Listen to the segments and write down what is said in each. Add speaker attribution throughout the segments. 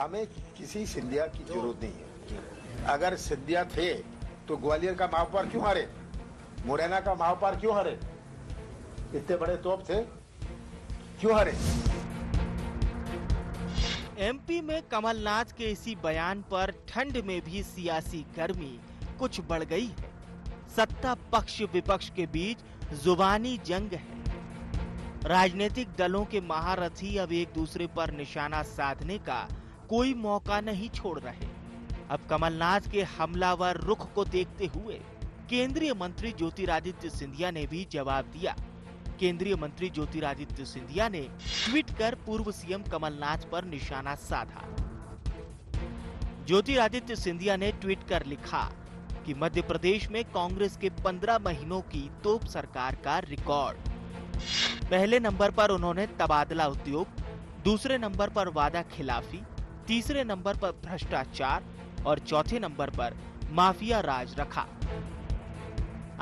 Speaker 1: हमें किसी सिंधिया की जरूरत नहीं है। अगर सिंधिया थे तो ग्वालियर का महापौर क्यों हारे, मुरैना का महापौर क्यों हारे, इतने बड़े तोप थे, क्यों हारे?
Speaker 2: एमपी में कमलनाथ के इसी बयान पर ठंड में भी सियासी गर्मी कुछ बढ़ गई है। सत्ता पक्ष विपक्ष के बीच जुबानी जंग है। राजनीतिक दलों के महारथी अब एक दूसरे पर निशाना साधने का कोई मौका नहीं छोड़ रहे। अब कमलनाथ के हमलावर रुख को देखते हुए केंद्रीय मंत्री ज्योतिरादित्य सिंधिया ने भी जवाब दिया। केंद्रीय मंत्री ज्योतिरादित्य सिंधिया ने ट्वीट कर पूर्व सीएम कमलनाथ पर निशाना साधा। ज्योतिरादित्य सिंधिया ने ट्वीट कर लिखा कि मध्य प्रदेश में कांग्रेस के 15 महीनों की तोप सरकार का रिकॉर्ड। पहले नंबर पर उन्होंने तबादला उद्योग, दूसरे नंबर पर वादा खिलाफी, तीसरे नंबर पर भ्रष्टाचार और चौथे नंबर पर माफिया राज रखा।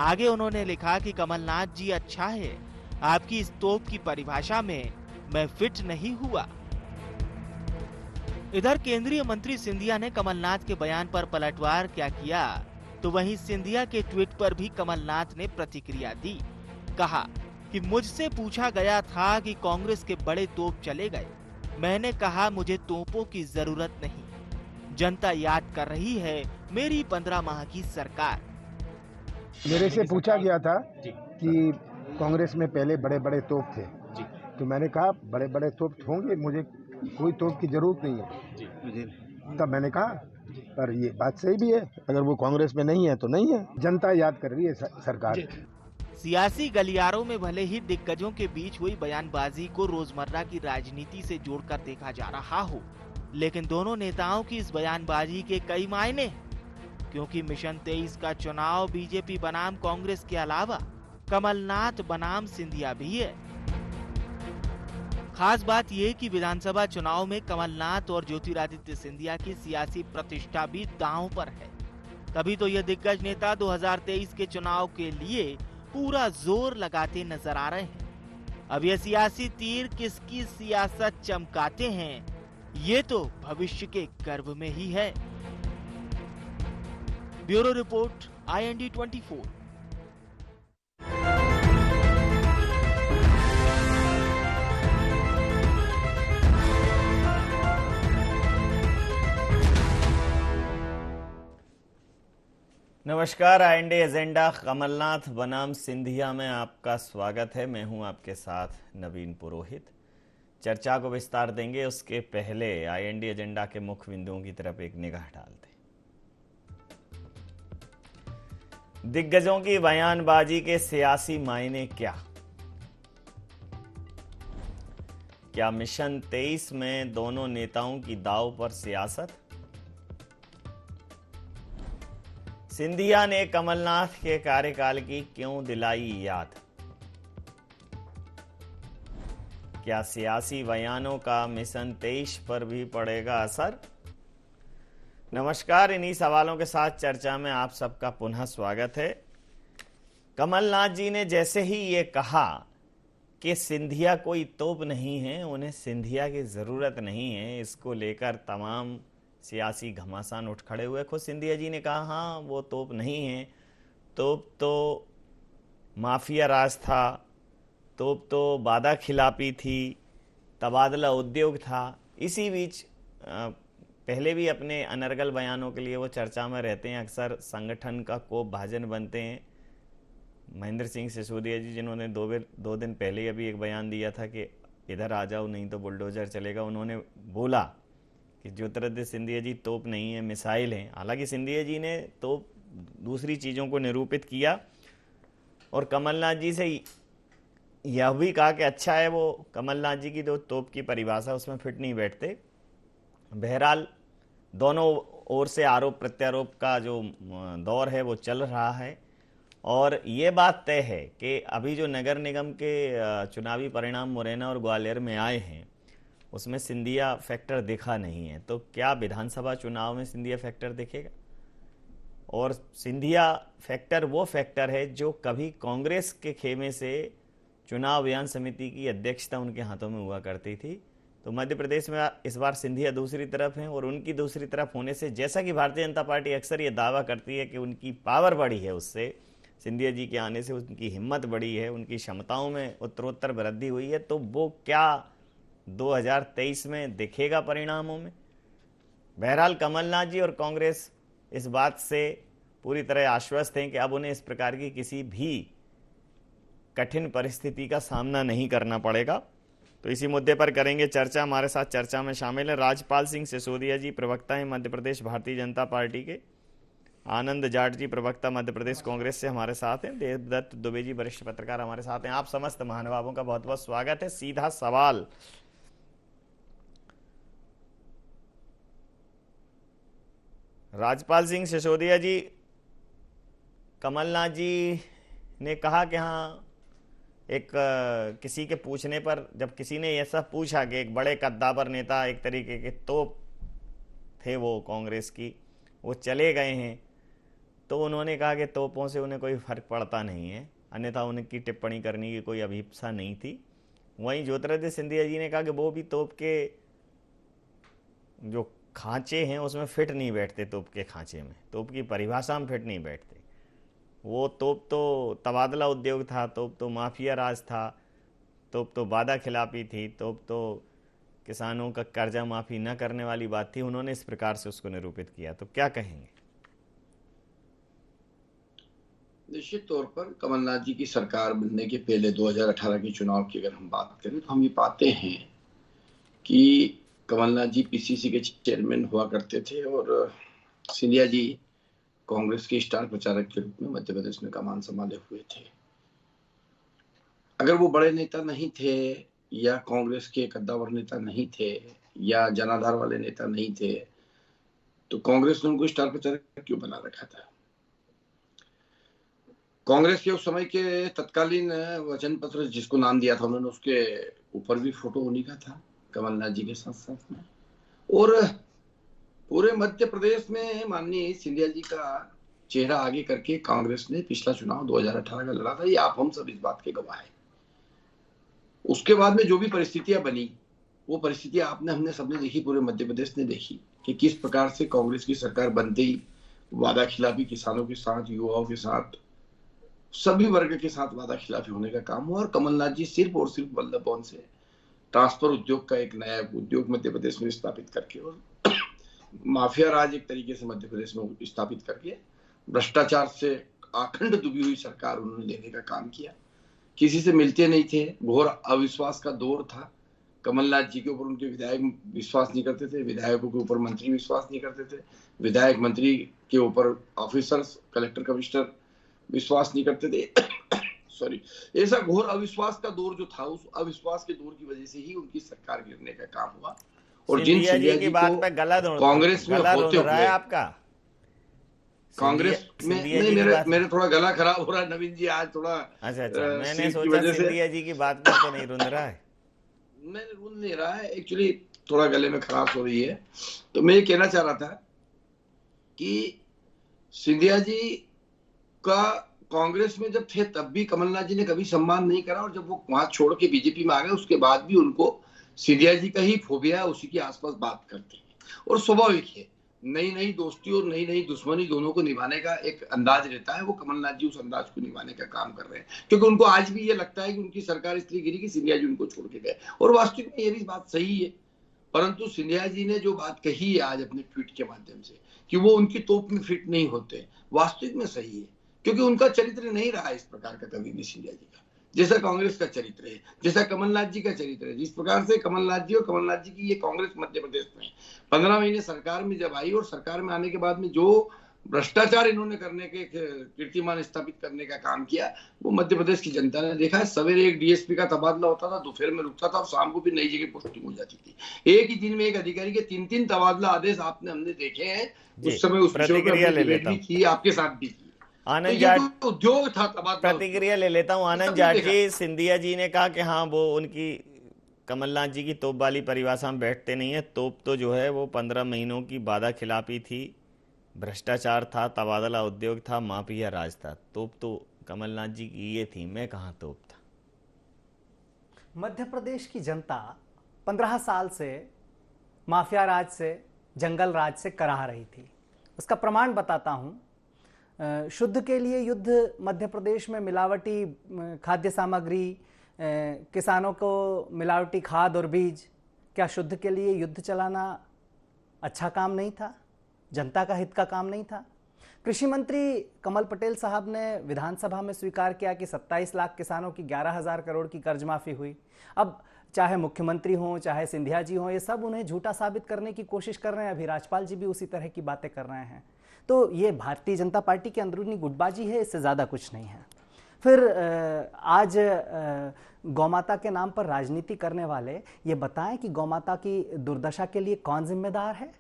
Speaker 2: आगे उन्होंने लिखा कि कमलनाथ जी अच्छा है, आपकी इस तोप की परिभाषा में मैं फिट नहीं हुआ। इधर केंद्रीय मंत्री सिंधिया ने कमलनाथ के बयान पर पलटवार क्या किया, तो वहीं सिंधिया के ट्वीट पर भी कमलनाथ ने प्रतिक्रिया दी। कहा कि मुझसे पूछा गया था कि कांग्रेस के बड़े तोप चले गए। मैंने कहा मुझे तोपों की जरूरत नहीं। जनता याद कर रही है मेरी 15 माह की सरकार।
Speaker 1: मेरे से पूछा गया था कि कांग्रेस में पहले बड़े बड़े तोप थे, तो मैंने कहा बड़े बड़े तोप होंगे, मुझे कोई तोप की जरूरत नहीं है। तब मैंने कहा, पर ये बात सही भी है, अगर वो कांग्रेस में नहीं है तो नहीं है। जनता याद कर रही है सरकार।
Speaker 2: सियासी गलियारों में भले ही दिग्गजों के बीच हुई बयानबाजी को रोजमर्रा की राजनीति से जोड़कर देखा जा रहा हो, लेकिन दोनों नेताओं की इस बयानबाजी के कई मायने हैं। क्योंकि मिशन 23 का चुनाव बीजेपी बनाम कांग्रेस के अलावा कमलनाथ बनाम सिंधिया भी है। खास बात यह कि विधानसभा चुनाव में कमलनाथ और ज्योतिरादित्य सिंधिया की सियासी प्रतिष्ठा भी दांव पर है। तभी तो यह दिग्गज नेता 2023 के चुनाव के लिए पूरा जोर लगाते नजर आ रहे हैं। अब ये सियासी तीर किसकी सियासत चमकाते हैं, ये तो भविष्य के गर्भ में ही है। Bureau report, IND 24।
Speaker 3: नमस्कार, IND एजेंडा कमलनाथ बनाम सिंधिया में आपका स्वागत है। मैं हूं आपके साथ नवीन पुरोहित। चर्चा को विस्तार देंगे, उसके पहले IND एजेंडा के मुख्य बिंदुओं की तरफ एक निगाह डालते हैं। दिग्गजों की बयानबाजी के सियासी मायने क्या मिशन 23 में दोनों नेताओं की दांव पर सियासत? सिंधिया ने कमलनाथ के कार्यकाल की क्यों दिलाई याद? क्या सियासी बयानों का मिशन 23 पर भी पड़ेगा असर? नमस्कार, इन्हीं सवालों के साथ चर्चा में आप सबका पुनः स्वागत है। कमलनाथ जी ने जैसे ही ये कहा कि सिंधिया कोई तोप नहीं है, उन्हें सिंधिया की जरूरत नहीं है, इसको लेकर तमाम सियासी घमासान उठ खड़े हुए। खुद सिंधिया जी ने कहा हाँ वो तोप नहीं है, तोप तो माफिया राज था, तोप तो वादा खिलाफी थी, तबादला उद्योग था। इसी बीच पहले भी अपने अनर्गल बयानों के लिए वो चर्चा में रहते हैं, अक्सर संगठन का कोप भाजन बनते हैं। महेंद्र सिंह सिसोदिया जी, जिन्होंने दो दिन पहले ही अभी एक बयान दिया था कि इधर आ जाओ नहीं तो बुलडोजर चलेगा, उन्होंने बोला कि ज्योतिरादित्य सिंधिया जी तोप नहीं है, मिसाइल हैं। हालांकि सिंधिया जी ने तोप दूसरी चीज़ों को निरूपित किया और कमलनाथ जी से यह भी कहा कि अच्छा है वो कमलनाथ जी की जो तोप की परिभाषा उसमें फिट नहीं बैठते। बहरहाल दोनों ओर से आरोप प्रत्यारोप का जो दौर है वो चल रहा है और ये बात तय है कि अभी जो नगर निगम के चुनावी परिणाम मुरैना और ग्वालियर में आए हैं उसमें सिंधिया फैक्टर दिखा नहीं है। तो क्या विधानसभा चुनाव में सिंधिया फैक्टर दिखेगा? और सिंधिया फैक्टर वो फैक्टर है जो कभी कांग्रेस के खेमे से चुनाव अभियान समिति की अध्यक्षता उनके हाथों में हुआ करती थी, तो मध्य प्रदेश में इस बार सिंधिया दूसरी तरफ हैं, और उनकी दूसरी तरफ होने से, जैसा कि भारतीय जनता पार्टी अक्सर ये दावा करती है कि उनकी पावर बढ़ी है, उससे सिंधिया जी के आने से उनकी हिम्मत बढ़ी है, उनकी क्षमताओं में उत्तरोत्तर वृद्धि हुई है, तो वो क्या 2023 में दिखेगा परिणामों में? बहरहाल कमलनाथ जी और कांग्रेस इस बात से पूरी तरह आश्वस्त हैं कि अब उन्हें इस प्रकार की किसी भी कठिन परिस्थिति का सामना नहीं करना पड़ेगा। तो इसी मुद्दे पर करेंगे चर्चा। हमारे साथ चर्चा में शामिल है राजपाल सिंह सिसोदिया जी, प्रवक्ता हैं मध्य प्रदेश भारतीय जनता पार्टी के। आनंद जाट जी, प्रवक्ता मध्य प्रदेश कांग्रेस से हमारे साथ हैं। देवदत्त दुबे जी, वरिष्ठ पत्रकार हमारे साथ हैं। आप समस्त महानुभावों का बहुत बहुत स्वागत है। सीधा सवाल, राजपाल सिंह सिसोदिया जी, कमलनाथ जी ने कहा कि हाँ, एक किसी के पूछने पर, जब किसी ने ऐसा पूछा कि एक बड़े कद्दावर नेता, एक तरीके के तोप थे वो कांग्रेस की, वो चले गए हैं, तो उन्होंने कहा कि तोपों से उन्हें कोई फर्क पड़ता नहीं है, अन्यथा उनकी टिप्पणी करने की कोई अभिप्सा नहीं थी। वहीं ज्योतिरादित्य सिंधिया जी ने कहा कि वो भी तोप के जो खांचे हैं उसमें फिट नहीं बैठते, तोप के खांचे में, तोप की परिभाषा में फिट नहीं बैठते। वो तोप तो तबादला उद्योग था, तोप तो माफिया राज था, तोप तो वादा खिलाफी थी, तोप तो किसानों का कर्जा माफी न करने वाली बात थी। उन्होंने इस प्रकार से उसको निरूपित किया, तो क्या कहेंगे?
Speaker 4: निश्चित तौर पर कमलनाथ जी की सरकार बनने के पहले 2018 के चुनाव की अगर हम बात करें तो हम ये पाते हैं कि कमलनाथ जी पीसीसी के चेयरमैन हुआ करते थे और सिंधिया जी कांग्रेस के स्टार प्रचारक के रूप में मध्य प्रदेश में कमान संभाले हुए थे। अगर वो बड़े नेता नहीं थे या कांग्रेस के कद्दावर नेता नहीं थे या जनाधार वाले नेता नहीं थे, तो कांग्रेस ने उनको स्टार प्रचारक क्यों बना रखा था? कांग्रेस के उस समय के तत्कालीन वचन पत्र जिसको नाम दिया था उन्होंने, उसके ऊपर भी फोटो उन्हीं का था, कमलनाथ जी के साथ साथ में। और पूरे मध्य प्रदेश में माननीय सिंधिया जी का चेहरा आगे करके कांग्रेस ने पिछला चुनाव 2018 का लड़ा था। ये आप हम सब इस बात के गवाह हैं। उसके बाद में जो भी परिस्थितियां बनी, वो परिस्थितियां आपने हमने सबने देखी, पूरे मध्य प्रदेश ने देखी कि किस प्रकार से कांग्रेस की सरकार बनते ही वादा खिलाफी किसानों के साथ, युवाओं के साथ, सभी वर्ग के साथ वादा खिलाफी होने का काम हुआ। और कमलनाथ जी सिर्फ और सिर्फ वल्लभ भवन से ट्रांसफर उद्योग का एक नया उद्योग मध्य प्रदेश में स्थापित करके और माफिया राज एक तरीके से मध्य प्रदेश में स्थापित करके भ्रष्टाचार से अखंड डूबी हुई सरकार उन्होंने लेने का काम किया। किसी से मिलते नहीं थे, घोर अविश्वास का दौर था। कमलनाथ जी के ऊपर उनके विधायक विश्वास नहीं करते थे, विधायकों के ऊपर मंत्री विश्वास नहीं करते थे, विधायक मंत्री के ऊपर ऑफिसर्स, कलेक्टर, कमिश्नर विश्वास नहीं करते थे। सॉरी, ऐसा घोर अविश्वास का दौर जो था, उस अविश्वास के दौर की वजह से ही उनकी सरकार गिरने का काम हुआ। और जिन सिंधिया जी
Speaker 3: बात पे
Speaker 4: कांग्रेस में होते हुए
Speaker 3: आपका
Speaker 4: कांग्रेस में नहीं, मेरे थोड़ा गला खराब हो रहा है नवीन जी आज थोड़ा।
Speaker 3: अच्छा, मैंने सोचा सिंधिया जी की बात में तो नहीं रुंध रहा है।
Speaker 4: मैंने रुंध नहीं रहा है, एक्चुअली थोड़ा गले में खराश हो रही है। तो मैं ये कहना चाह रहा था कि सिंधिया जी का कांग्रेस में जब थे तब भी कमलनाथ जी ने कभी सम्मान नहीं करा, और जब वो वहां छोड़ के बीजेपी में आ गए उसके बाद भी उनको सिंधिया जी का ही फोबिया है, उसी के आसपास बात करते हैं। और स्वाभाविक है, नई नई दोस्ती और नई नई दुश्मनी दोनों को निभाने का एक अंदाज रहता है। वो कमलनाथ जी उस अंदाज को निभाने का काम कर रहे हैं, क्योंकि उनको आज भी ये लगता है कि उनकी सरकार इसलिए गिरी कि सिंधिया जी उनको छोड़ के गए। और वास्तविक में ये भी बात सही है, परंतु सिंधिया जी ने जो बात कही है आज अपने ट्वीट के माध्यम से कि वो उनकी तोप में फिट नहीं होते, वास्तविक में सही है, क्योंकि उनका चरित्र नहीं रहा इस प्रकार का कभी भी सिंधिया जी का, जैसा कांग्रेस का चरित्र है, जैसा कमलनाथ जी का चरित्र है। जिस प्रकार से कमलनाथ जी की ये कांग्रेस मध्य प्रदेश में 15 महीने सरकार में जब आई और सरकार में आने के बाद में जो भ्रष्टाचार इन्होंने करने के कीर्तिमान स्थापित करने का काम किया, वो मध्य प्रदेश की जनता ने देखा है। सवेरे एक डीएसपी का तबादला होता था, दोपहर में रुकता था और शाम को भी नई जगह पोस्टिंग हो जाती थी। एक ही दिन में एक अधिकारी के 3-3 तबादला आदेश आपने हमने देखे हैं। उस समय उस
Speaker 3: प्रतिक्रिया ले लेता हूं,
Speaker 4: की आपके साथ भी की।
Speaker 3: आनंद जाट
Speaker 4: उद्योग था तबादला,
Speaker 3: प्रतिक्रिया ले लेता हूं। आनंद जाट जी, सिंधिया जी ने कहा कि हाँ, वो उनकी कमलनाथ जी की तोप वाली परिभाषा में बैठते नहीं है। तोप तो जो है वो 15 महीनों की वादा खिलाफी थी, भ्रष्टाचार था, तबादला उद्योग था, माफिया राज था। तोप तो कमलनाथ जी की ये थी, मैं कहाँ तोप था।
Speaker 5: मध्य प्रदेश की जनता 15 साल से माफिया राज से, जंगल राज से कराह रही थी। उसका प्रमाण बताता हूँ। शुद्ध के लिए युद्ध मध्य प्रदेश में मिलावटी खाद्य सामग्री, किसानों को मिलावटी खाद और बीज, क्या शुद्ध के लिए युद्ध चलाना अच्छा काम नहीं था? जनता का हित का काम नहीं था? कृषि मंत्री कमल पटेल साहब ने विधानसभा में स्वीकार किया कि 27 लाख किसानों की 11,000 करोड़ की कर्ज माफी हुई। अब चाहे मुख्यमंत्री हों, चाहे सिंधिया जी हों, ये सब उन्हें झूठा साबित करने की कोशिश कर रहे हैं। अभी राजपाल जी भी उसी तरह की बातें कर रहे हैं। तो ये भारतीय जनता पार्टी की अंदरूनी गुटबाजी है, इससे ज़्यादा कुछ नहीं है। फिर आज गौमाता के नाम पर राजनीति करने वाले ये बताएं कि गौमाता की दुर्दशा के लिए कौन जिम्मेदार है?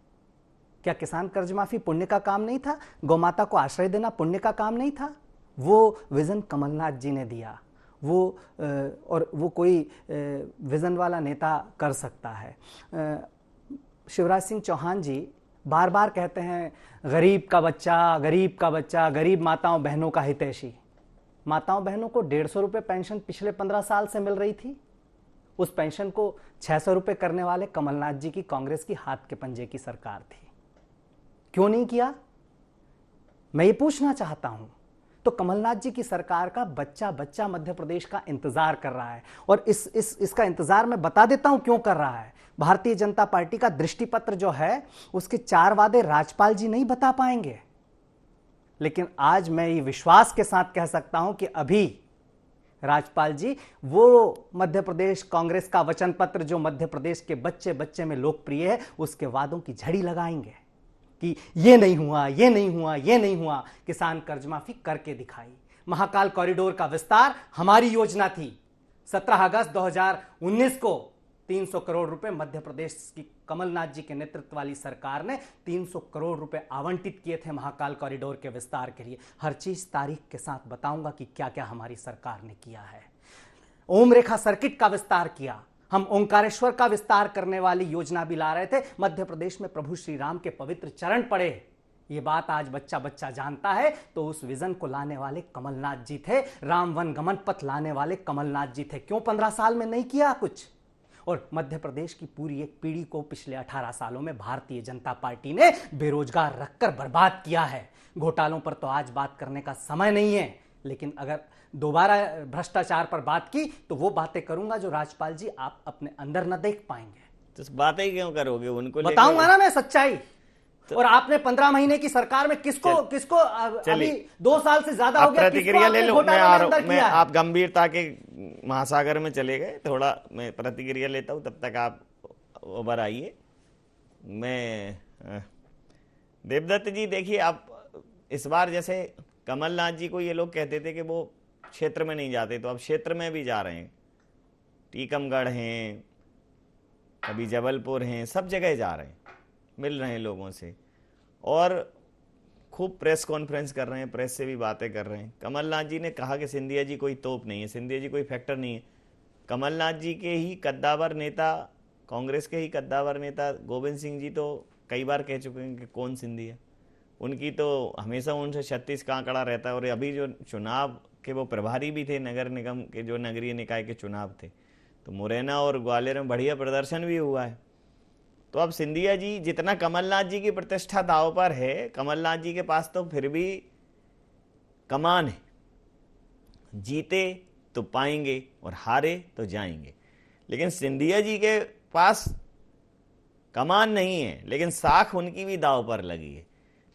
Speaker 5: क्या किसान कर्ज माफी पुण्य का काम नहीं था? गौमाता को आश्रय देना पुण्य का काम नहीं था? वो विजन कमलनाथ जी ने दिया, और वो कोई विजन वाला नेता कर सकता है। शिवराज सिंह चौहान जी बार बार कहते हैं गरीब का बच्चा, गरीब का बच्चा, गरीब माताओं बहनों का हितैषी। माताओं बहनों को 150 रुपये पेंशन पिछले 15 साल से मिल रही थी। उस पेंशन को 600 रुपये करने वाले कमलनाथ जी की कांग्रेस की हाथ के पंजे की सरकार थी। क्यों नहीं किया? मैं ये पूछना चाहता हूं। तो कमलनाथ जी की सरकार का बच्चा बच्चा मध्य प्रदेश का इंतजार कर रहा है, और इसका इंतजार मैं बता देता हूं क्यों कर रहा है। भारतीय जनता पार्टी का दृष्टिपत्र जो है, उसके 4 वादे राजपाल जी नहीं बता पाएंगे, लेकिन आज मैं ये विश्वास के साथ कह सकता हूं कि अभी राजपाल जी वो मध्य प्रदेश कांग्रेस का वचन पत्र जो मध्य प्रदेश के बच्चे बच्चे में लोकप्रिय है, उसके वादों की झड़ी लगाएंगे कि ये नहीं हुआ, ये नहीं हुआ, ये नहीं हुआ। किसान कर्ज माफी करके दिखाई। महाकाल कॉरिडोर का विस्तार हमारी योजना थी। 17 अगस्त 2019 को 300 करोड़ रुपए मध्य प्रदेश की कमलनाथ जी के नेतृत्व वाली सरकार ने 300 करोड़ रुपए आवंटित किए थे महाकाल कॉरिडोर के विस्तार के लिए। हर चीज तारीख के साथ बताऊंगा कि क्या क्या हमारी सरकार ने किया है। ओम रेखा सर्किट का विस्तार किया। हम ओंकारेश्वर का विस्तार करने वाली योजना भी ला रहे थे। मध्य प्रदेश में प्रभु श्री राम के पवित्र चरण पड़े। ये बात आज बच्चा बच्चा जानता है। तो उस विजन को लाने वाले कमलनाथ जी थे। राम वन गमन पथ लाने वाले कमलनाथ जी थे। क्यों 15 साल में नहीं किया कुछ? और मध्य प्रदेश की पूरी एक पीढ़ी को पिछले 18 सालों में भारतीय जनता पार्टी ने बेरोजगार रखकर बर्बाद किया है। घोटालों पर तो आज बात करने का समय नहीं है, लेकिन अगर दोबारा भ्रष्टाचार पर बात की तो वो बातें करूंगा जो राजपाल जी आप अपने अंदर न देख पाएंगे।
Speaker 3: तो बातें क्यों करोगे? उनको
Speaker 5: बताऊंगा ना मैं सच्चाई। तो और आपने 15 महीने की सरकार में किसको अभी 2 साल से ज्यादा हो गया,
Speaker 3: प्रतिक्रिया ले लो। मैं आ रहा हूं। आप गंभीरता के महासागर में चले गए, थोड़ा मैं प्रतिक्रिया लेता हूं, तब तक आप उबर आइए। मैं देवदत्त जी, देखिए आप इस बार जैसे कमलनाथ जी को ये लोग कहते थे कि वो क्षेत्र में नहीं जाते, तो अब क्षेत्र में भी जा रहे हैं। टीकमगढ़ हैं, कभी जबलपुर हैं, सब जगह जा रहे हैं, मिल रहे हैं लोगों से और खूब प्रेस कॉन्फ्रेंस कर रहे हैं, प्रेस से भी बातें कर रहे हैं। कमलनाथ जी ने कहा कि सिंधिया जी कोई तोप नहीं है, सिंधिया जी कोई फैक्टर नहीं है। कमलनाथ जी के ही कद्दावर नेता, कांग्रेस के ही कद्दावर नेता गोविंद सिंह जी तो कई बार कह चुके हैं कि कौन सिंधिया। उनकी तो हमेशा उनसे 36 का आंकड़ा रहता है। और अभी जो चुनाव के वो प्रभारी भी थे, नगर निगम के जो नगरीय निकाय के चुनाव थे, तो मुरैना और ग्वालियर में बढ़िया प्रदर्शन भी हुआ है। तो अब सिंधिया जी, जितना कमलनाथ जी की प्रतिष्ठा दांव पर है, कमलनाथ जी के पास तो फिर भी कमान है। जीते तो पाएंगे और हारे तो जाएंगे। लेकिन सिंधिया जी के पास कमान नहीं है, लेकिन साख उनकी भी दांव पर लगी है।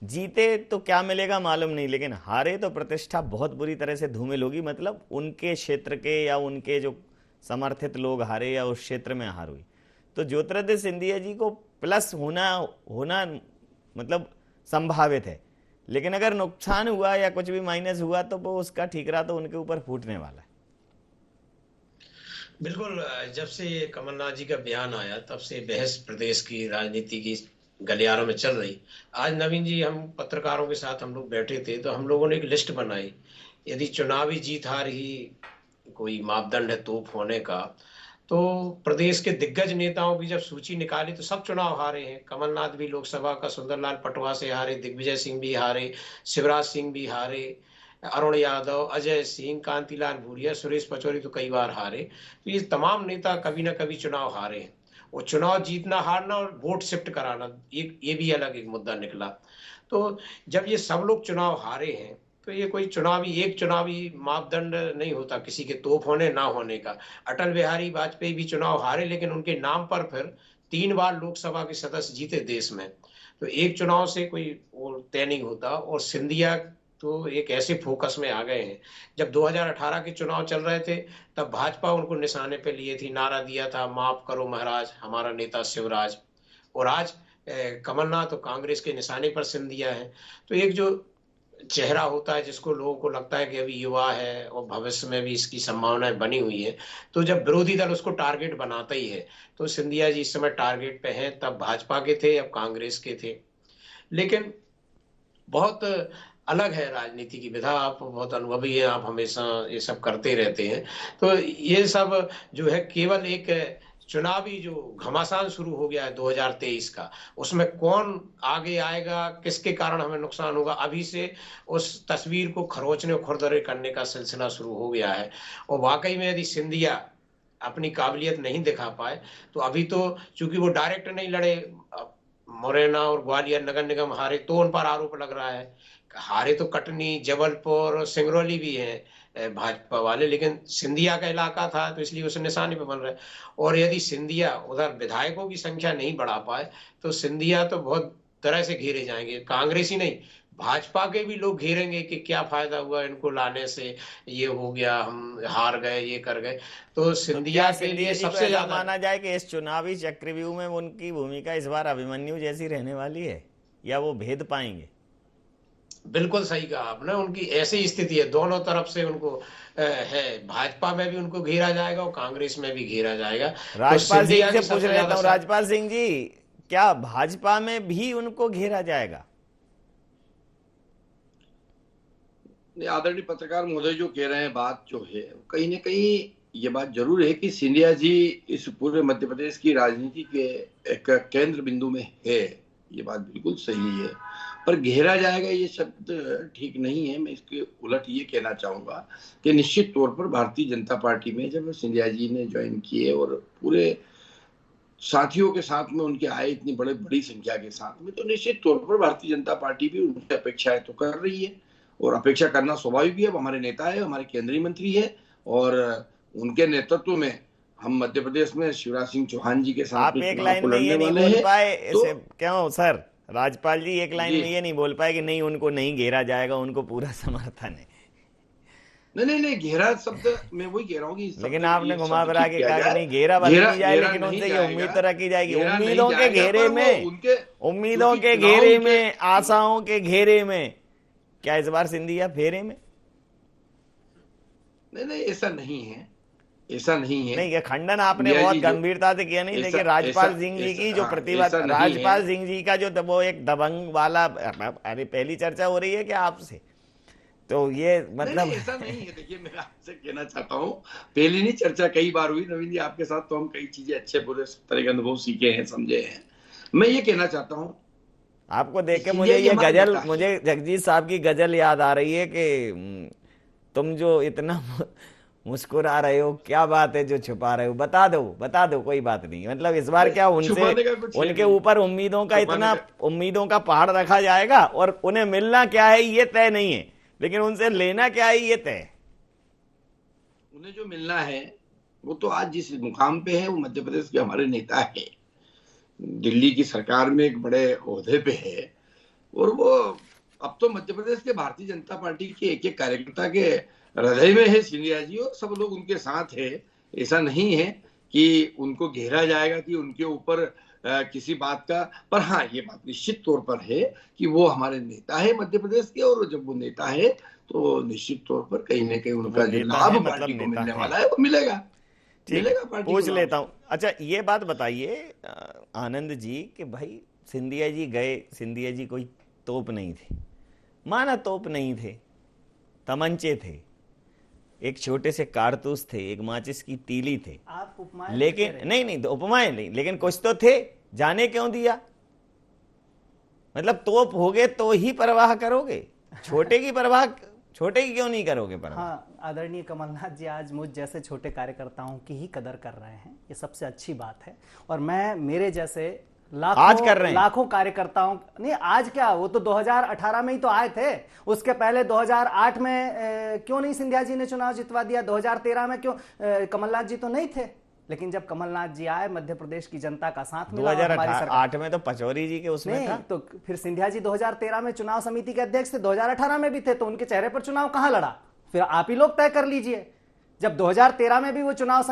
Speaker 3: जीते तो क्या मिलेगा मालूम नहीं, लेकिन हारे तो प्रतिष्ठा बहुत बुरी तरह से धूमिल होगी। मतलब उनके क्षेत्र के या उनके जो समर्थित लोग हारे या उस क्षेत्र में हार हुई। तो ज्योतिरादित्य सिंधिया जी को प्लस होना मतलब संभावित है, लेकिन अगर नुकसान हुआ या कुछ भी माइनस हुआ तो वो उसका ठीकरा तो उनके ऊपर फूटने वाला है।
Speaker 6: बिल्कुल, जब से कमलनाथ जी का बयान आया तब से बहस प्रदेश की राजनीति की गलियारों में चल रही। आज नवीन जी, हम पत्रकारों के साथ हम लोग बैठे थे तो हम लोगों ने एक लिस्ट बनाई। यदि चुनावी जीत हार ही कोई मापदंड है तोप होने का, तो प्रदेश के दिग्गज नेताओं की जब सूची निकाली तो सब चुनाव हारे हैं। कमलनाथ भी लोकसभा का सुंदरलाल पटवा से हारे, दिग्विजय सिंह भी हारे, शिवराज सिंह भी हारे, अरुण यादव, अजय सिंह, कांतिलाल भूरिया, सुरेश पचौरी तो कई बार हारे। तो ये तमाम नेता कभी ना कभी चुनाव हारे हैं। वो चुनाव जीतना हारना और वोट शिफ्ट कराना, ये भी अलग एक मुद्दा निकला। तो जब ये सब लोग चुनाव हारे हैं तो ये कोई एक चुनावी मापदंड नहीं होता किसी के तोप होने ना होने का। अटल बिहारी वाजपेयी भी चुनाव हारे, लेकिन उनके नाम पर फिर 3 बार लोकसभा के सदस्य जीते देश में। तो एक चुनाव से कोई वो तय नहीं होता। और सिंधिया तो एक ऐसे फोकस में आ गए हैं, जब 2018 के चुनाव चल रहे थे तब भाजपा उनको निशाने पे लिए थी, नारा दिया था माफ करो महाराज हमारा नेता शिवराज। और आज कमलनाथ तो कांग्रेस के निशाने पर सिंधिया है। तो एक जो चेहरा होता है जिसको लोगों को लगता है कि अभी युवा है और भविष्य में भी इसकी संभावनाएं बनी हुई है, तो जब विरोधी दल उसको टारगेट बनाता ही है, तो सिंधिया जी इस समय टारगेट पे हैं। तब भाजपा के थे, अब कांग्रेस के थे। लेकिन बहुत अलग है राजनीति की विधा। आप बहुत अनुभवी हैं, आप हमेशा ये सब करते रहते हैं। तो ये सब जो है केवल एक चुनावी जो घमासान शुरू हो गया है 2023 का, उसमें कौन आगे आएगा, किसके कारण हमें नुकसान होगा, अभी से उस तस्वीर को खरोचने और खुरदरे करने का सिलसिला शुरू हो गया है। और वाकई में यदि सिंधिया अपनी काबिलियत नहीं दिखा पाए तो अभी तो चूंकि वो डायरेक्ट नहीं लड़े, मुरैना और ग्वालियर नगर निगम हारे तो उन पर आरोप लग रहा है। हारे तो कटनी, जबलपुर और सिंगरौली भी है भाजपा वाले, लेकिन सिंधिया का इलाका था तो इसलिए उस निशाने पे बन रहा है। और यदि सिंधिया उधर विधायकों की संख्या नहीं बढ़ा पाए तो सिंधिया तो बहुत तरह से घेरे जाएंगे। कांग्रेस ही नहीं, भाजपा के भी लोग घेरेंगे कि क्या फायदा हुआ इनको लाने से, ये हो गया, हम हार गए, ये कर गए। तो सिंधिया के लिए सबसे ज्यादा
Speaker 3: माना जाए कि इस चुनावी चक्रव्यूह में उनकी भूमिका इस बार अभिमन्यु जैसी रहने वाली है, या वो भेद पाएंगे?
Speaker 6: बिल्कुल सही कहा आपने, उनकी ऐसी स्थिति है, दोनों तरफ से उनको है। भाजपा में भी उनको घेरा जाएगा और कांग्रेस में भी घेरा जाएगा।
Speaker 3: राजपाल सिंह से पूछ लेता हूँ, राजपाल सिंह जी, क्या भाजपा में भी उनको घेरा जाएगा?
Speaker 4: आदरणीय पत्रकार महोदय जो कह रहे हैं बात जो है, कहीं ना कहीं ये बात जरूर है कि सिंधिया जी इस पूरे मध्य प्रदेश की राजनीति के एक केंद्र बिंदु में है, ये बात बिल्कुल सही है। पर घेरा जाएगा ये शब्द ठीक नहीं है। मैं इसके उलट ये कहना चाहूंगा कि निश्चित तौर पर भारतीय जनता पार्टी में जब सिंधिया जी ने ज्वाइन किए और पूरे साथियों के साथ में उनके आए इतनी बड़ी संख्या के साथ में, तो निश्चित तौर पर भारतीय जनता पार्टी भी उनकी अपेक्षाएं तो कर रही है और अपेक्षा करना स्वाभाविक भी है। हमारे नेता है, हमारे केंद्रीय मंत्री है और उनके नेतृत्व में हम मध्य प्रदेश में शिवराज सिंह चौहान जी के साथ
Speaker 3: आप एक लाइन में ये नहीं बोल पाए ऐसे क्यों सर? राजपाल जी एक लाइन में ये नहीं बोल पाए कि नहीं उनको नहीं घेरा जाएगा, उनको पूरा समर्थन है?
Speaker 4: नहीं, घेरा शब्द मैं वही कह रहा हूँ कि,
Speaker 3: लेकिन आपने घुमा फिरा के कहा कि नहीं घेरा बदल जाए, लेकिन उनसे ये उम्मीद तो रखी जाएगी। उम्मीदों के घेरे में, उम्मीदों के घेरे में, आशाओं के घेरे में, क्या इस बार सिंधिया फेरे में?
Speaker 4: नहीं, ऐसा नहीं है, ऐसा नहीं है।
Speaker 3: नहीं, ये खंडन आपने बहुत गंभीरता से किया नहीं, लेकिन राजपाल सिंह जी की जो प्रतिभा, राजपाल सिंह जी का जो वो एक दबंग वाला, अरे पहली चर्चा हो रही है क्या आपसे? तो ये मतलब
Speaker 4: नहीं, ऐसा नहीं है। देखिए मैं आपसे कहना चाहता हूँ, पहली नहीं चर्चा कई बार हुई नवीन जी आपके साथ, तो हम कई चीजें अच्छे बुरे तरह के अनुभव सीखे हैं, समझे हैं। मैं ये कहना चाहता हूँ,
Speaker 3: आपको देख के मुझे ये गजल, मुझे जगजीत साहब की गजल याद आ रही है कि तुम जो इतना मुस्कुरा रहे हो, क्या बात है जो छुपा रहे हो, बता दो कोई बात नहीं। मतलब इस बार क्या उनके ऊपर उम्मीदों का इतना उम्मीदों का पहाड़ रखा जाएगा और उन्हें मिलना क्या है ये तय नहीं है, लेकिन उनसे लेना क्या है ये तय।
Speaker 4: उन्हें जो मिलना है वो तो आज जिस मुकाम पे है वो मध्य प्रदेश के हमारे नेता है, दिल्ली की सरकार में एक बड़े ओहदे पे है और वो अब तो मध्य प्रदेश के भारतीय जनता पार्टी के एक कार्यकर्ता के हृदय में है सिंधिया जी, और सब लोग उनके साथ है। ऐसा नहीं है कि उनको घेरा जाएगा कि उनके ऊपर किसी बात का, पर हाँ ये बात निश्चित तौर पर है कि वो हमारे नेता है मध्य प्रदेश के, और जब वो नेता है तो निश्चित तौर पर कहीं ना कहीं उनका जो लाभ पार्टी को मिलने वाला है वो मिलेगा।
Speaker 3: पूछ लेता हूँ, अच्छा ये बात बताइए आनंद जी कि भाई सिंधिया जी गए, सिंधिया जी कोई तोप नहीं थे, माना तोप नहीं थे, तमंचे थे, एक छोटे से कारतूस थे, एक माचिस की तीली थे, लेकिन नहीं उपमाएं नहीं, लेकिन कुछ तो थे, जाने क्यों दिया? मतलब तोप होगे तो ही परवाह करोगे, छोटे की परवाह छोटे की क्यों नहीं करोगे? पर
Speaker 5: हाँ, आदरणीय कमलनाथ जी आज मुझ जैसे छोटे कार्यकर्ताओं की ही कदर कर रहे हैं, ये सबसे अच्छी बात है। और मैं मेरे जैसे
Speaker 3: आज कर रहे हैं।
Speaker 5: लाखों कार्यकर्ताओं, नहीं आज क्या, वो तो 2018 में ही तो आए थे। उसके पहले 2008 में क्यों नहीं सिंधिया जी ने चुनाव जितवा दिया? 2013 में क्यों कमलनाथ जी तो नहीं थे? लेकिन जब कमलनाथ जी आए, मध्य प्रदेश की जनता का साथ मिला।
Speaker 3: 2008 में तो पचौरी जी के उसमें था।
Speaker 5: तो फिर सिंधिया जी 2013 में चुनाव समिति के अध्यक्ष थे, 2018 में भी थे, तो उनके चेहरे पर चुनाव कहां लड़ा? फिर आप ही लोग तय कर लीजिए। जब 2013 में भी वो चुनाव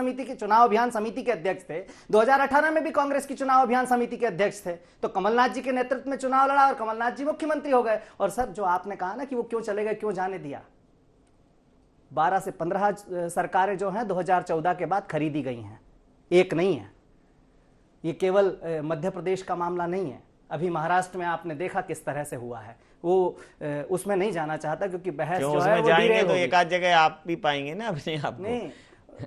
Speaker 5: अभियान समिति के अध्यक्ष थे, 2018 में भी कांग्रेस की चुनाव अभियान समिति के अध्यक्ष थे, तो कमलनाथ जी के नेतृत्व में चुनाव लड़ा और कमलनाथ जी मुख्यमंत्री हो गए। और सर, जो आपने कहा ना कि वो क्यों चले गए, क्यों जाने दिया, 12 से 15 सरकारें जो हैं 2014 के बाद खरीदी गई हैं, एक नहीं है। ये केवल मध्य प्रदेश का मामला नहीं है, अभी महाराष्ट्र में आपने देखा किस तरह से हुआ है। वो उसमें नहीं जाना चाहता क्योंकि बहस जो है वो
Speaker 3: जाएंगे तो एक आध जगह आप भी पाएंगे ना अपने आप को।
Speaker 5: नहीं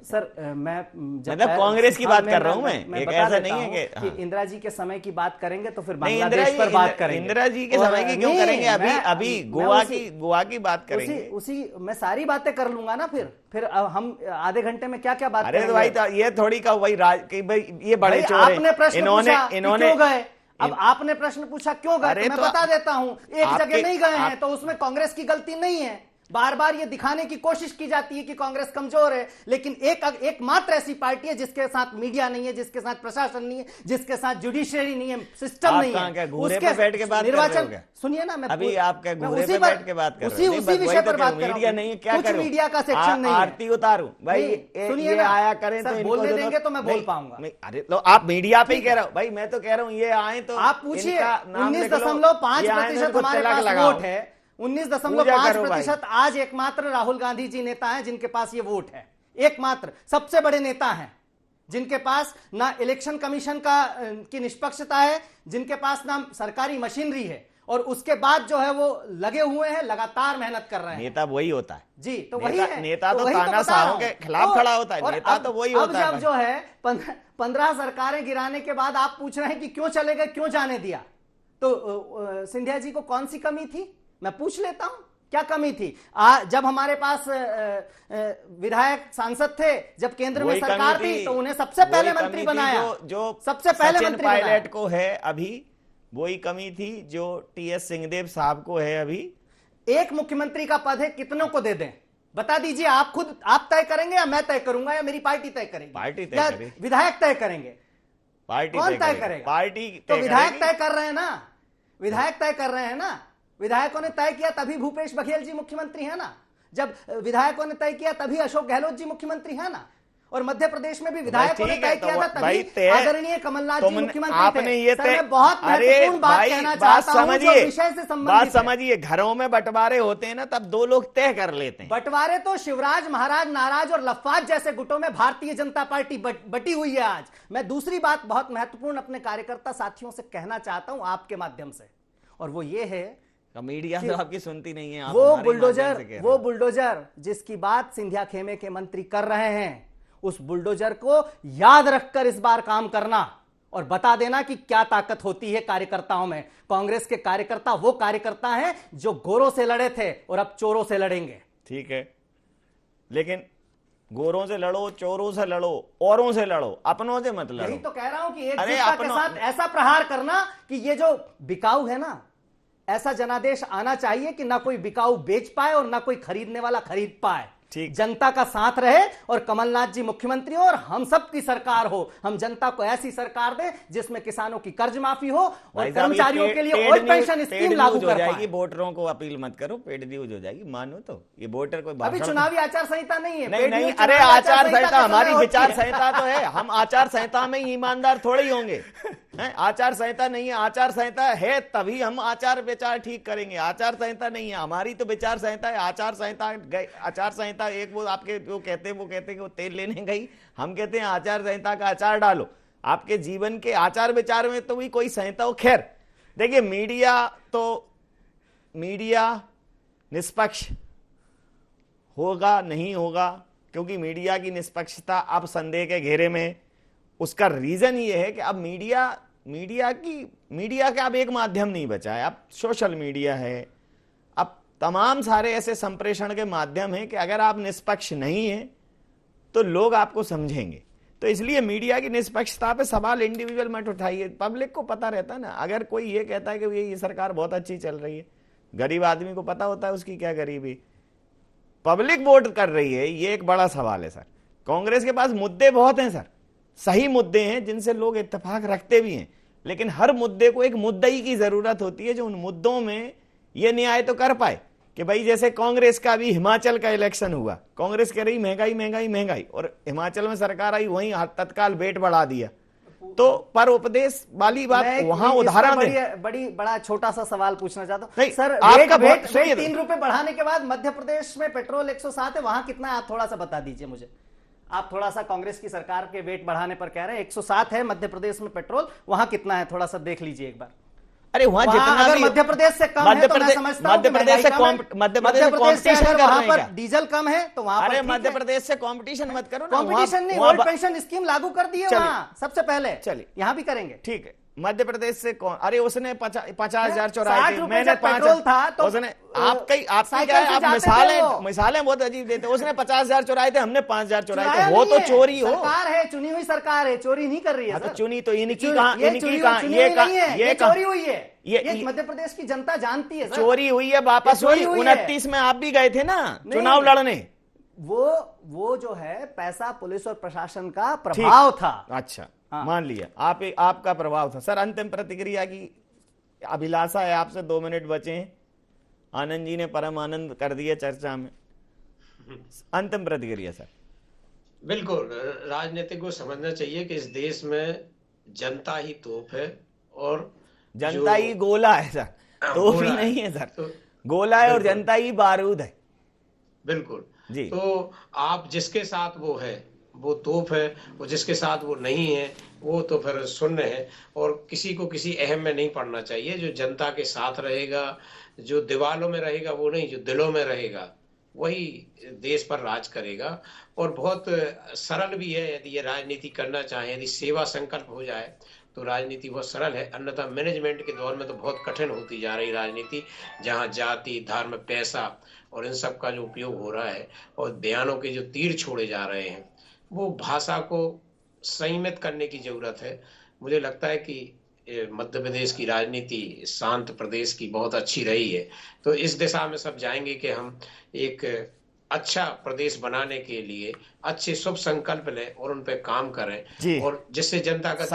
Speaker 5: सर, मैं
Speaker 3: मतलब कांग्रेस की बात कर रहा हूं मैं एक ऐसा नहीं है कि
Speaker 5: इंदिरा जी के समय की बात करेंगे तो फिर बांग्लादेश पर बात करेंगे।
Speaker 3: इंदिरा जी के समय की क्यों करेंगे? अभी गोवा की बात करेंगे।
Speaker 5: उसी मैं सारी बातें कर लूंगा ना। फिर हम आधे घंटे में क्या क्या बात
Speaker 3: करेंगे? अरे भाई ये थोड़ी का भाई ये बड़े चोर हैं।
Speaker 5: आपने प्रश्न इन्होंने गए, अब आपने प्रश्न पूछा क्यों गए, मैं बता देता हूं। एक जगह नहीं गए हैं तो उसमें कांग्रेस की गलती नहीं है। बार बार ये दिखाने की कोशिश की जाती है कि कांग्रेस कमजोर है, लेकिन एक मात्र ऐसी पार्टी है जिसके साथ मीडिया नहीं है, जिसके साथ प्रशासन नहीं है, जिसके साथ जुडिशियरी नहीं है, सिस्टम नहीं है।
Speaker 3: उसके बैठ के बात
Speaker 5: निर्वाचन सुनिए ना, मैं
Speaker 3: अभी आपका घूरे पे बैठ के बात कर रहे हैं।
Speaker 5: उसी विषय पर बात कर रहा हूं।
Speaker 3: मीडिया नहीं है, क्या करूं?
Speaker 5: मीडिया का सेक्शन नहीं है।
Speaker 3: आरती उतारूं भाई,
Speaker 5: सुनिए
Speaker 3: ये आया करें तो
Speaker 5: बोलने देंगे तो मैं बोल पाऊंगा।
Speaker 3: अरे तो आप मीडिया पे ही कह रहे हो भाई, मैं तो कह रहा हूं ये आए तो
Speaker 5: आप पूछिए। 19.5% हमारे पास वोट है, 19.5% आज एकमात्र राहुल गांधी जी नेता हैं जिनके पास ये वोट है। एकमात्र सबसे बड़े नेता हैं जिनके पास ना इलेक्शन कमीशन की निष्पक्षता है, जिनके पास ना सरकारी मशीनरी है, और उसके बाद जो है वो लगे हुए हैं, लगातार मेहनत कर रहे हैं।
Speaker 3: नेता वही होता है जी,
Speaker 5: तो वही है।
Speaker 3: नेता तो तानाशाहों के खिलाफ खड़ा होता है। नेता तो वही होता है।
Speaker 5: अब जो है 15 सरकारें गिराने के बाद आप पूछ रहे हैं कि क्यों चले गए, क्यों जाने दिया, तो सिंधिया जी को कौन सी कमी थी? मैं पूछ लेता हूं, क्या कमी थी? जब हमारे पास विधायक सांसद थे, जब केंद्र में सरकार थी, तो उन्हें सबसे पहले मंत्री बनाया। जो सबसे पहले मंत्री
Speaker 3: पायलट को है अभी, वही कमी थी जो टीएस सिंहदेव साहब को है अभी।
Speaker 5: एक मुख्यमंत्री का पद है, कितनों को दे दें? बता दीजिए। आप खुद आप तय करेंगे या मैं तय करूंगा या मेरी पार्टी तय करेगी?
Speaker 3: पार्टी तय करेगी।
Speaker 5: विधायक तय करेंगे?
Speaker 3: पार्टी
Speaker 5: कौन तय करेगा?
Speaker 3: पार्टी
Speaker 5: तो विधायक तय कर रहे हैं ना, विधायक तय कर रहे हैं ना। विधायकों ने तय किया तभी भूपेश बघेल जी मुख्यमंत्री है ना। जब विधायकों ने तय किया तभी अशोक गहलोत जी मुख्यमंत्री है ना। और मध्य प्रदेश में भी विधायकों ने तय किया था तभी आदरणीय कमलनाथ जी मुख्यमंत्री थे।
Speaker 3: ये
Speaker 5: मैं बहुत महत्वपूर्ण बात कहना चाहता हूं जो विषय से संबंधित
Speaker 3: बात समझिए। घरों में बंटवारे होते हैं ना, तब दो लोग तय कर लेते हैं।
Speaker 5: बंटवारे तो शिवराज महाराज नाराज और लफाज जैसे गुटों में भारतीय जनता पार्टी बटी हुई है आज। मैं दूसरी बात बहुत महत्वपूर्ण अपने कार्यकर्ता साथियों से कहना चाहता हूं आपके माध्यम से, और वो ये है,
Speaker 3: मीडिया तो आपकी सुनती नहीं है।
Speaker 5: वो बुलडोजर जिसकी बात सिंधिया खेमे के मंत्री कर रहे हैं, उस बुलडोजर को याद रखकर इस बार काम करना और बता देना कि क्या ताकत होती है कार्यकर्ताओं में। कांग्रेस के कार्यकर्ता वो कार्यकर्ता हैं जो गोरों से लड़े थे और अब चोरों से लड़ेंगे।
Speaker 3: ठीक है, लेकिन गोरों से लड़ो, चोरों से लड़ो, औरों से लड़ो, अपनों से मत लड़ो।
Speaker 5: यही तो कह रहा हूं कि एक दूसरे के साथ ऐसा प्रहार करना कि ये जो बिकाऊ है ना, ऐसा जनादेश आना चाहिए कि ना कोई बिकाऊ बेच पाए और ना कोई खरीदने वाला खरीद पाए। जनता का साथ रहे और कमलनाथ जी मुख्यमंत्री हो और हम सब की सरकार हो। हम जनता को ऐसी सरकार दे जिसमें किसानों की कर्ज माफी हो और कर्मचारियों के लिए ओल्ड पेंशन स्कीम लागू कर पाए।
Speaker 3: वोटरों को अपील मत करो, पेड न्यूज हो जाएगी। मानो तो ये वोटर कोई
Speaker 5: अभी चुनावी आचार संहिता नहीं है।
Speaker 3: नहीं, अरे आचार संहिता हमारी विचार संहिता तो है। हम आचार संहिता में ईमानदार थोड़े ही होंगे। आचार संहिता नहीं है। आचार संहिता है तभी हम आचार विचार ठीक करेंगे। आचार संहिता नहीं है हमारी, तो विचार संहिता है। आचार संहिता एक वो आपके जो कहते हैं कि वो तेल लेने गई, हम कहते हैं आचार संहिता का अचार डालो आपके जीवन के आचार विचार में, तो भी कोई संहिता हो। खैर देखिए, मीडिया निष्पक्ष होगा नहीं होगा, क्योंकि मीडिया की निष्पक्षता अब संदेह के घेरे में। उसका रीजन ये है कि अब मीडिया का अब एक माध्यम नहीं बचा है। अब सोशल मीडिया है, अब तमाम सारे ऐसे संप्रेषण के माध्यम हैं कि अगर आप निष्पक्ष नहीं हैं तो लोग आपको समझेंगे। तो इसलिए मीडिया की निष्पक्षता पे सवाल इंडिविजुअल मत उठाइए। पब्लिक को पता रहता है ना, अगर कोई ये कहता है कि ये सरकार बहुत अच्छी चल रही है, गरीब आदमी को पता होता है उसकी क्या गरीबी। पब्लिक वोट कर रही है, ये एक बड़ा सवाल है सर। कांग्रेस के पास मुद्दे बहुत हैं सर, सही मुद्दे हैं जिनसे लोग इत्तेफाक रखते भी हैं, लेकिन हर मुद्दे को एक मुद्दई की जरूरत होती है जो उन मुद्दों में ये न्याय तो कर पाए कि भाई जैसे कांग्रेस का भी हिमाचल का इलेक्शन हुआ, कांग्रेस कह रही महंगाई महंगाई महंगाई, और हिमाचल में सरकार आई वहीं तत्काल वेट बढ़ा दिया। तो पर उपदेश वाली बात वहां उदाहरण
Speaker 5: बड़ा छोटा सा सवाल पूछना चाहता हूं सर।
Speaker 3: आपका
Speaker 5: वेट 3 रुपए बढ़ाने के बाद मध्य प्रदेश में पेट्रोल 107 है, वहां कितना है आप थोड़ा सा बता दीजिए मुझे। आप थोड़ा सा कांग्रेस की सरकार के वेट बढ़ाने पर कह रहे हैं 107 है मध्य प्रदेश में पेट्रोल, वहां कितना है थोड़ा सा देख लीजिए एक बार।
Speaker 3: अरे वहां जितना
Speaker 5: अगर मध्य प्रदेश से कम है तो मैं समझता हूं
Speaker 3: मध्य प्रदेश से कंपटीशन कर
Speaker 5: वहां
Speaker 3: रहे
Speaker 5: पर
Speaker 3: हैं,
Speaker 5: डीजल कम है तो वहां पर
Speaker 3: अरे मध्य प्रदेश से कंपटीशन मत करो ना।
Speaker 5: कंपटीशन नहीं, ओल्ड पेंशन स्कीम लागू कर दी है वहां सबसे पहले।
Speaker 3: चलिए
Speaker 5: यहां भी करेंगे,
Speaker 3: ठीक है। मध्य प्रदेश से कौन, अरे उसने 50,000 चौराहे थे, मैंने
Speaker 5: पेट्रोल था तो
Speaker 3: उसने आपकी क्या है, आप मिसालें बहुत अजीब देते। उसने 50,000 चौराहे थे, हमने 5,000 चौराहे थे, वो तो चोरी हो।
Speaker 5: सरकार है, चुनी हुई सरकार है, चोरी नहीं कर रही है।
Speaker 3: तो चुनी तो इनकी कहां,
Speaker 5: ये चोरी हुई है, ये मध्य प्रदेश की जनता जानती है।
Speaker 3: चोरी हुई है, वापस हुई। 29 में आप भी गए थे ना चुनाव लड़ने।
Speaker 5: वो जो है पैसा पुलिस और प्रशासन का प्रभाव था।
Speaker 3: अच्छा मान लिया आपका प्रभाव था। सर अंतिम प्रतिक्रिया की अभिलाषा है आपसे, 2 मिनट बचे हैं। आनंद जी ने परम आनंद कर दिया चर्चा में, अंतिम प्रतिक्रिया सर।
Speaker 6: बिल्कुल, राजनीतिक को समझना चाहिए कि इस देश में जनता ही तोप है और
Speaker 3: जनता ही गोला है सर, तोप ही नहीं है सर, गोला है और जनता ही बारूद है।
Speaker 6: बिल्कुल
Speaker 3: जी।
Speaker 6: तो आप जिसके साथ वो है वो तोप है, और जिसके साथ वो नहीं है वो तो फिर शून्य है। और किसी को किसी अहम में नहीं पड़ना चाहिए। जो जनता के साथ रहेगा, जो दीवारों में रहेगा वो नहीं, जो दिलों में रहेगा वही देश पर राज करेगा। और बहुत सरल भी है, यदि ये राजनीति करना चाहे, यदि सेवा संकल्प हो जाए तो राजनीति बहुत सरल है। अन्यथा मैनेजमेंट के दौर में तो बहुत कठिन होती जा रही राजनीति, जहां जाति धर्म पैसा और इन सब का जो उपयोग हो रहा है और बयानों के जो तीर छोड़े जा रहे हैं, वो भाषा को संयमित करने की जरूरत है। मुझे लगता है कि मध्य प्रदेश की राजनीति शांत प्रदेश की बहुत अच्छी रही है। तो इस दिशा में सब जाएंगे कि हम एक अच्छा प्रदेश बनाने के लिए अच्छे शुभ संकल्प लें और उन पे काम करें, और जिससे जनता का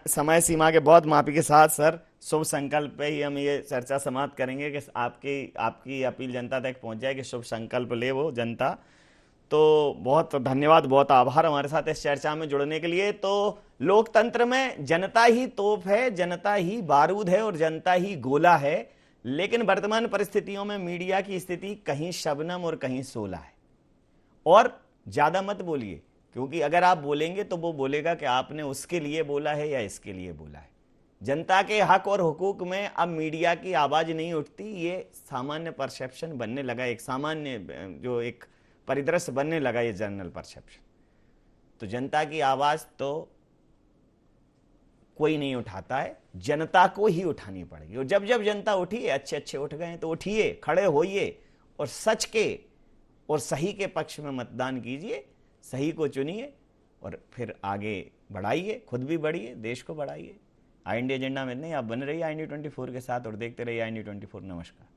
Speaker 3: समय सीमा के बहुत माफी के साथ सर शुभ संकल्प पे ही हम ये चर्चा समाप्त करेंगे कि आपकी अपील जनता तक पहुंच जाए कि शुभ संकल्प ले वो जनता। तो बहुत धन्यवाद, बहुत आभार हमारे साथ इस चर्चा में जुड़ने के लिए। तो लोकतंत्र में जनता ही तोप है, जनता ही बारूद है और जनता ही गोला है। लेकिन वर्तमान परिस्थितियों में मीडिया की स्थिति कहीं शबनम और कहीं शोला है। और ज्यादा मत बोलिए, क्योंकि अगर आप बोलेंगे तो वो बोलेगा कि आपने उसके लिए बोला है या इसके लिए बोला है। जनता के हक और हुकूक में अब मीडिया की आवाज नहीं उठती, ये सामान्य परसेप्शन बनने लगा, एक सामान्य जो एक परिदृश्य बनने लगा, ये जनरल परसेप्शन। तो जनता की आवाज तो कोई नहीं उठाता है, जनता को ही उठानी पड़ेगी। और जब जब जनता उठी, अच्छे उठ गए, तो उठिए, खड़े होइए और सच के और सही के पक्ष में मतदान कीजिए, सही को चुनिए और फिर आगे बढ़ाइए, खुद भी बढ़िए, देश को बढ़ाइए। IND एजेंडा में नहीं, आप बन रहिए IND 24 के साथ और देखते रहिए IND 24। नमस्कार।